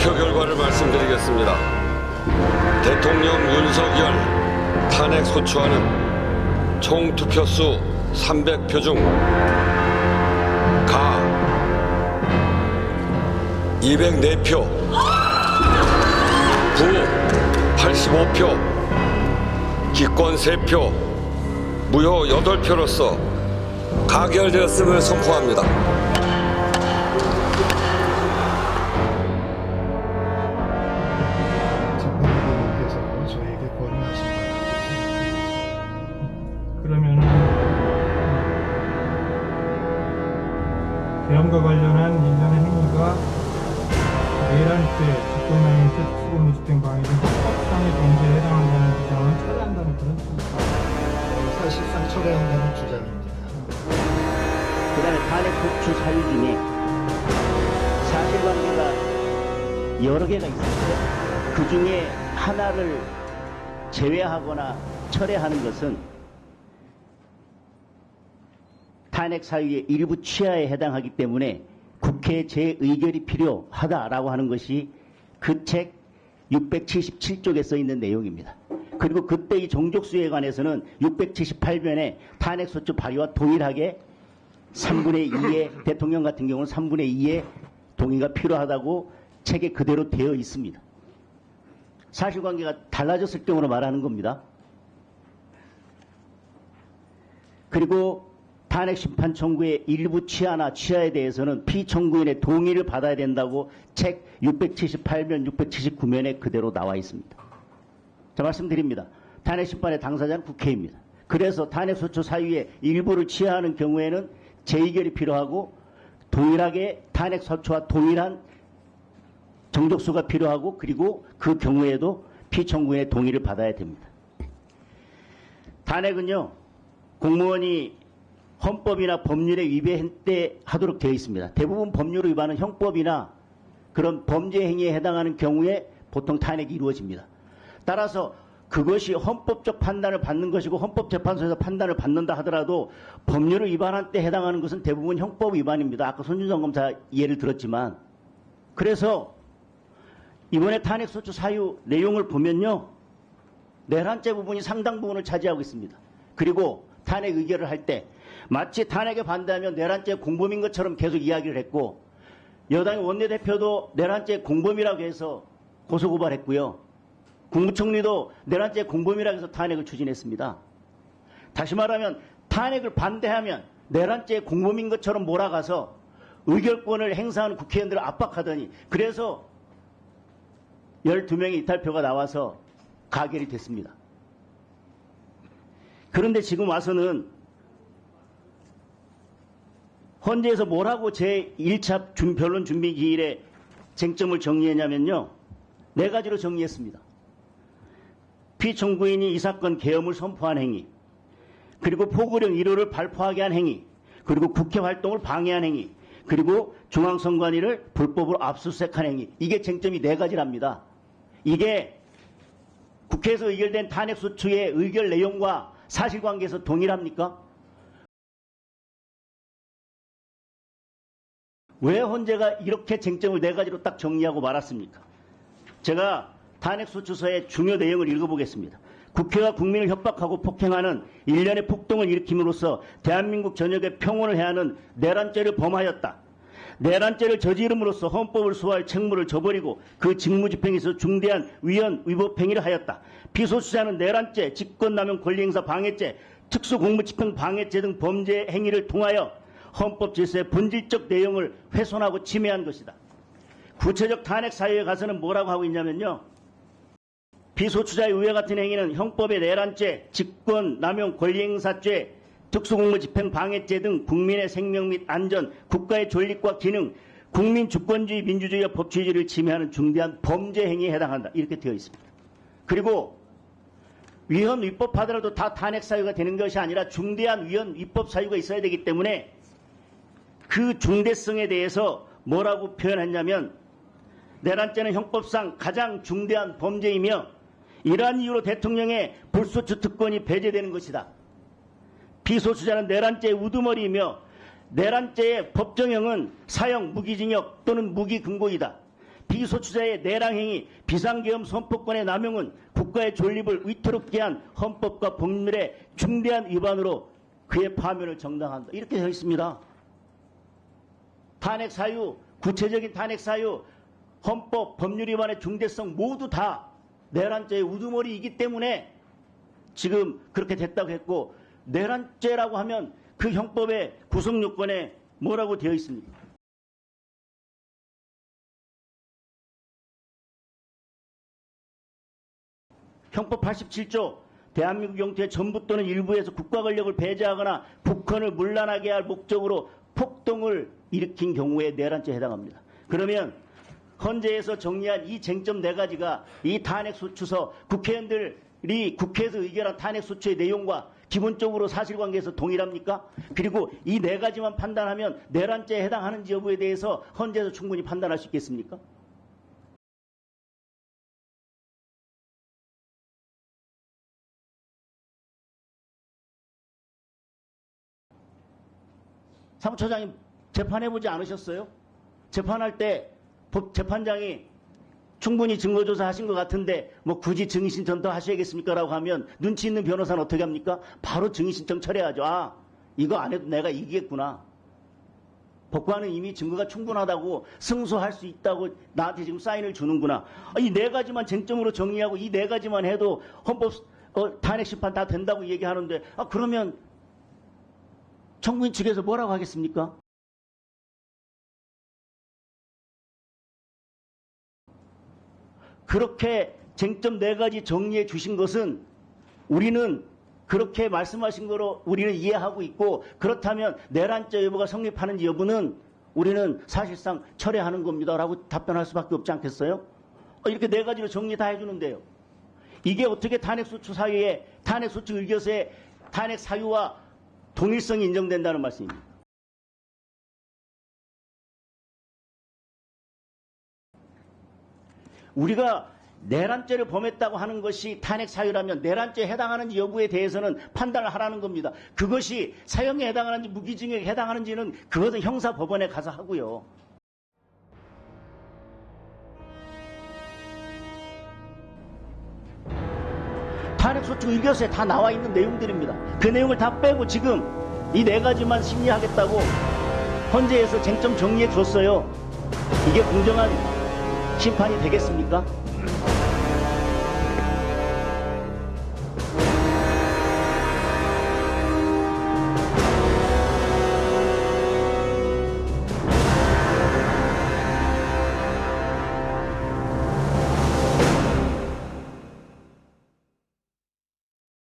투표 결과를 말씀드리겠습니다. 대통령 윤석열 탄핵 소추안은 총 투표수 300표 중 가 204표, 부 85표, 기권 3표, 무효 8표로서 가결되었음을 선포합니다. 재판부께서 저에게 권유하신 바라고 생각합니다. 그러면은 계엄과 관련한 일련의 행위가 내란죄, 직권남용죄, 특수고문집행 방해 등 헌법상의 범죄에 해당한다는 주장은 철회한다는 그런 뜻입니다. 사실상 철회한다는 주장입니다. 그 다음에 탄핵 소추 사유 중에 사실관계가 여러 개가 있는데 그 중에 하나를 제외하거나 철회하는 것은 탄핵 사유의 일부 취하에 해당하기 때문에 국회 재의결이 필요하다라고 하는 것이 그 책 677쪽에 써 있는 내용입니다. 그리고 그때 이 종족수에 관해서는 678변에 탄핵소추 발의와 동일하게 3분의 2의 대통령 같은 경우는 3분의 2의 동의가 필요하다고 책에 그대로 되어 있습니다. 사실관계가 달라졌을 경우로 말하는 겁니다. 그리고 탄핵 심판 청구의 일부 취하나 취하에 대해서는 피청구인의 동의를 받아야 된다고 책 678면, 679면에 그대로 나와 있습니다. 자, 말씀드립니다. 탄핵 심판의 당사자는 국회입니다. 그래서 탄핵 소추 사유의 일부를 취하하는 경우에는 재의결이 필요하고 동일하게 탄핵 소추와 동일한 정족수가 필요하고 그리고 그 경우에도 피청구인의 동의를 받아야 됩니다. 탄핵은요, 공무원이 헌법이나 법률에 위배때 하도록 되어 있습니다. 대부분 법률을 위반은 형법이나 그런 범죄 행위에 해당하는 경우에 보통 탄핵이 이루어집니다. 따라서 그것이 헌법적 판단을 받는 것이고 헌법재판소에서 판단을 받는다 하더라도 법률을 위반한 때 해당하는 것은 대부분 형법 위반입니다. 아까 손준성 검사 예를 들었지만. 그래서 이번에 탄핵소추 사유 내용을 보면요, 내란죄 부분이 상당 부분을 차지하고 있습니다. 그리고 탄핵 의결을 할 때 마치 탄핵에 반대하면 내란죄 공범인 것처럼 계속 이야기를 했고, 여당의 원내대표도 내란죄 공범이라고 해서 고소고발했고요. 국무총리도 내란죄 공범이라고 해서 탄핵을 추진했습니다. 다시 말하면 탄핵을 반대하면 내란죄 공범인 것처럼 몰아가서 의결권을 행사하는 국회의원들을 압박하더니, 그래서 12명의 이탈표가 나와서 가결이 됐습니다. 그런데 지금 와서는 헌재에서 뭐라고 제1차 변론 준비 기일에 쟁점을 정리했냐면요, 4가지로 정리했습니다. 피청구인이 이 사건 계엄을 선포한 행위, 그리고 포고령 1호를 발포하게 한 행위, 그리고 국회 활동을 방해한 행위, 그리고 중앙선관위를 불법으로 압수수색한 행위. 이게 쟁점이 4가지랍니다. 이게 국회에서 의결된 탄핵소추의 의결 내용과 사실관계에서 동일합니까? 왜 헌재가 이렇게 쟁점을 4가지로 딱 정리하고 말았습니까? 제가 탄핵소추서의 중요 내용을 읽어보겠습니다. 국회와 국민을 협박하고 폭행하는 일련의 폭동을 일으킴으로써 대한민국 전역에 평온을 해하는 내란죄를 범하였다. 내란죄를 저지름으로써 헌법을 수호할 책무를 저버리고 그 직무집행에서 중대한 위헌 위법 행위를 하였다. 피소추자는 내란죄, 직권남용 권리행사 방해죄, 특수공무집행 방해죄 등 범죄 행위를 통하여 헌법 질서의 본질적 내용을 훼손하고 침해한 것이다. 구체적 탄핵 사유에 가서는 뭐라고 하고 있냐면요, 피소추자의 위와 같은 행위는 형법의 내란죄, 직권남용 권리행사죄, 특수공무집행 방해죄 등 국민의 생명 및 안전, 국가의 존립과 기능, 국민 주권주의 민주주의와 법치주의를 침해하는 중대한 범죄 행위에 해당한다. 이렇게 되어 있습니다. 그리고 위헌 위법 하더라도 다 탄핵 사유가 되는 것이 아니라 중대한 위헌 위법 사유가 있어야 되기 때문에 그 중대성에 대해서 뭐라고 표현했냐면, 내란죄는 형법상 가장 중대한 범죄이며 이러한 이유로 대통령의 불소추 특권이 배제되는 것이다. 피소추자는 내란죄의 우두머리이며 내란죄의 법정형은 사형, 무기징역 또는 무기금고이다. 비소추자의 내랑행위, 비상계엄 선포권의 남용은 국가의 존립을 위태롭게 한 헌법과 법률의 중대한 위반으로 그의 파면을 정당한다. 이렇게 되어 있습니다. 탄핵 사유, 구체적인 탄핵 사유, 헌법, 법률 위반의 중대성 모두 다 내란죄의 우두머리이기 때문에 지금 그렇게 됐다고 했고, 내란죄라고 하면 그 형법의 구성 요건에 뭐라고 되어 있습니까? 형법 87조 대한민국 영토의 전부 또는 일부에서 국가 권력을 배제하거나 북한을 문란하게 할 목적으로 폭동을 일으킨 경우에 내란죄에 해당합니다. 그러면 헌재에서 정리한 이 쟁점 4가지가 이 탄핵소추서 국회의원들이 국회에서 의결한 탄핵소추의 내용과 기본적으로 사실관계에서 동일합니까? 그리고 이 4가지만 판단하면 내란죄에 해당하는지 여부에 대해서 헌재에서 충분히 판단할 수 있겠습니까? 사무처장님 재판해보지 않으셨어요? 재판할 때 재판장이 충분히 증거조사 하신 것 같은데 뭐 굳이 증인신청 더 하셔야겠습니까? 라고 하면 눈치 있는 변호사는 어떻게 합니까? 바로 증인신청 철회하죠. 아, 이거 안 해도 내가 이기겠구나. 법관은 이미 증거가 충분하다고 승소할 수 있다고 나한테 지금 사인을 주는구나. 이 4가지만 쟁점으로 정리하고 이 4가지만 해도 헌법 탄핵심판 다 된다고 얘기하는데, 그러면 청구인 측에서 뭐라고 하겠습니까? 그렇게 쟁점 4가지 정리해 주신 것은 우리는 그렇게 말씀하신 거로 우리는 이해하고 있고, 그렇다면 내란죄 여부가 성립하는지 여부는 우리는 사실상 철회하는 겁니다 라고 답변할 수밖에 없지 않겠어요? 이렇게 4가지로 정리 다 해주는데요. 이게 어떻게 탄핵소추 사유에, 탄핵소추 의결서에 탄핵 사유와 동일성이 인정된다는 말씀입니다. 우리가 내란죄를 범했다고 하는 것이 탄핵 사유라면 내란죄에 해당하는지 여부에 대해서는 판단을 하라는 겁니다. 그것이 사형에 해당하는지 무기징역에 해당하는지는 그것은 형사법원에 가서 하고요. 탄핵소추 의결서에 다 나와 있는 내용들입니다. 그 내용을 다 빼고 지금 이 4가지만 심리하겠다고 헌재에서 쟁점 정리해 줬어요. 이게 공정한 심판이 되겠습니까?